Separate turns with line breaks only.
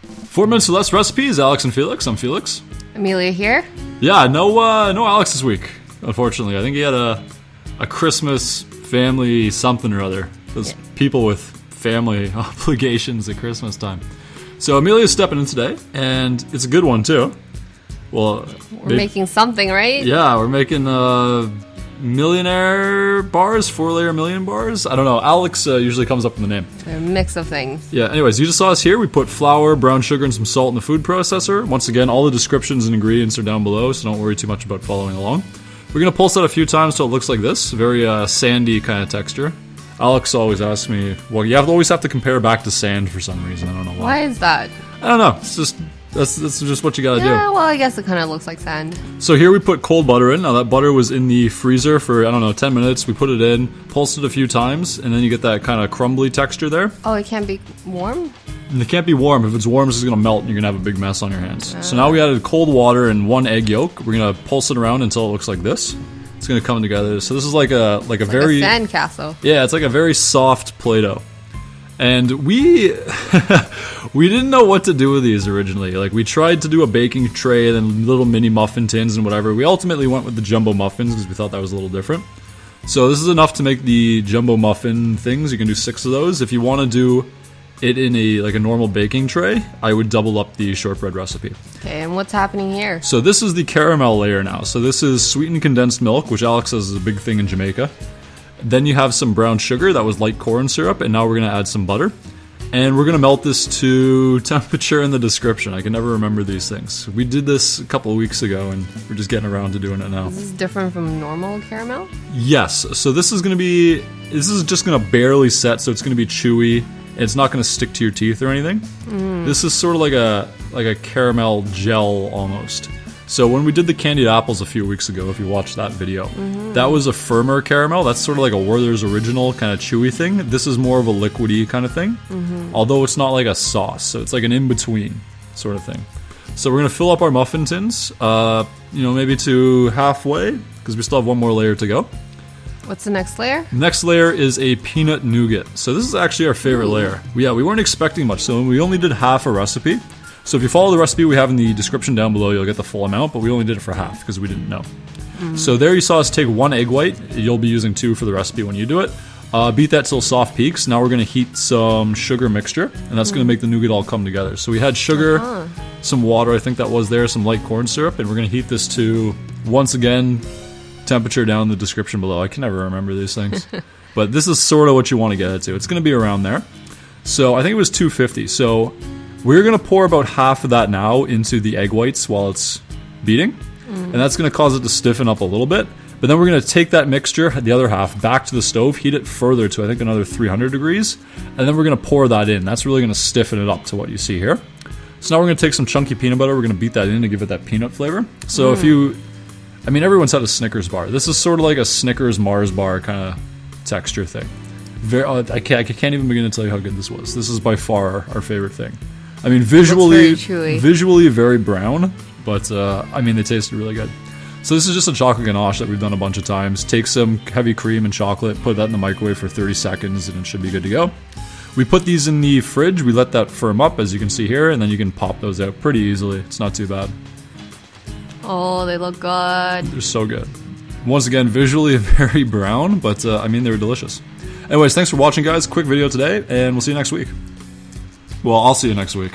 4 minutes or less recipes, Alex and Felix. I'm Felix.
Amelia here.
Yeah, no Alex this week, unfortunately. I think he had a Christmas family something or other. Those people with family obligations at Christmas time. So Amelia's stepping in today, and it's a good one too. Well,
we're making something, right?
Yeah, we're making millionaire bars, 4-layer million bars. I don't know. Alex usually comes up with the name.
They're a mix of things.
Yeah, anyways, you just saw us here. We put flour, brown sugar, and some salt in the food processor. Once again, all the descriptions and ingredients are down below, so don't worry too much about following along. We're going to pulse it a few times so it looks like this. Very sandy kind of texture. Alex always asks me, well, you always have to compare back to sand for some reason. I don't know why.
Why is that?
I don't know. It's just... That's just what you gotta do.
Yeah, well, I guess it kind of looks like sand.
So here we put cold butter in. Now that butter was in the freezer for, 10 minutes. We put it in, pulsed it a few times, and then you get that kind of crumbly texture there.
Oh, it can't be warm?
And it can't be warm. If it's warm, it's just gonna melt and you're gonna have a big mess on your hands. So now we added cold water and 1 egg yolk. We're gonna pulse it around until it looks like this. It's gonna come together. So this is like a very...
like a sandcastle.
Yeah, it's like a very soft Play-Doh. And we didn't know what to do with these originally. Like, we tried to do a baking tray and then little mini muffin tins and whatever. We ultimately went with the jumbo muffins because we thought that was a little different. So this is enough to make the jumbo muffin things. You can do 6 of those. If you want to do it in a normal baking tray, I would double up the shortbread recipe.
Okay, and what's happening here?
So this is the caramel layer now. So this is sweetened condensed milk, which Alex says is a big thing in Jamaica. Then you have some brown sugar, that was light corn syrup, and now we're going to add some butter. And we're going to melt this to temperature in the description. I can never remember these things. We did this a couple of weeks ago, and we're just getting around to doing it now.
Is this different from normal caramel?
Yes. So this is just going to barely set, so it's going to be chewy. And it's not going to stick to your teeth or anything. This is sort of like a caramel gel almost. So when we did the candied apples a few weeks ago, if you watched that video, that was a firmer caramel. That's sort of like a Werther's Original kind of chewy thing. This is more of a liquidy kind of thing, although it's not like a sauce. So it's like an in-between sort of thing. So we're going to fill up our muffin tins, maybe to halfway, because we still have one more layer to go.
What's the next layer?
Next layer is a peanut nougat. So this is actually our favorite layer. We weren't expecting much, so we only did half a recipe. So if you follow the recipe we have in the description down below, you'll get the full amount, but we only did it for half because we didn't know. So there you saw us take 1 egg white. You'll be using 2 for the recipe when you do it. Beat that till soft peaks. Now we're going to heat some sugar mixture, and that's going to make the nougat all come together. So we had sugar, some water, I think that was there, some light corn syrup, and we're going to heat this to, once again, temperature down in the description below. I can never remember these things. But this is sort of what you want to get it to. It's going to be around there. So I think it was 250. So we're going to pour about half of that now into the egg whites while it's beating. And that's going to cause it to stiffen up a little bit. But then we're going to take that mixture, the other half, back to the stove, heat it further to, I think, another 300 degrees. And then we're going to pour that in. That's really going to stiffen it up to what you see here. So now we're going to take some chunky peanut butter. We're going to beat that in to give it that peanut flavor. So everyone's had a Snickers bar. This is sort of like a Snickers Mars bar kind of texture thing. I can't even begin to tell you how good this was. This is by far our favorite thing. I mean, visually very brown, but they tasted really good. So this is just a chocolate ganache that we've done a bunch of times. Take some heavy cream and chocolate, put that in the microwave for 30 seconds, and it should be good to go. We put these in the fridge. We let that firm up, as you can see here, and then you can pop those out pretty easily. It's not too bad.
Oh, they look good.
They're so good. Once again, visually very brown, but they were delicious. Anyways, thanks for watching, guys. Quick video today, and we'll see you next week. Well, I'll see you next week.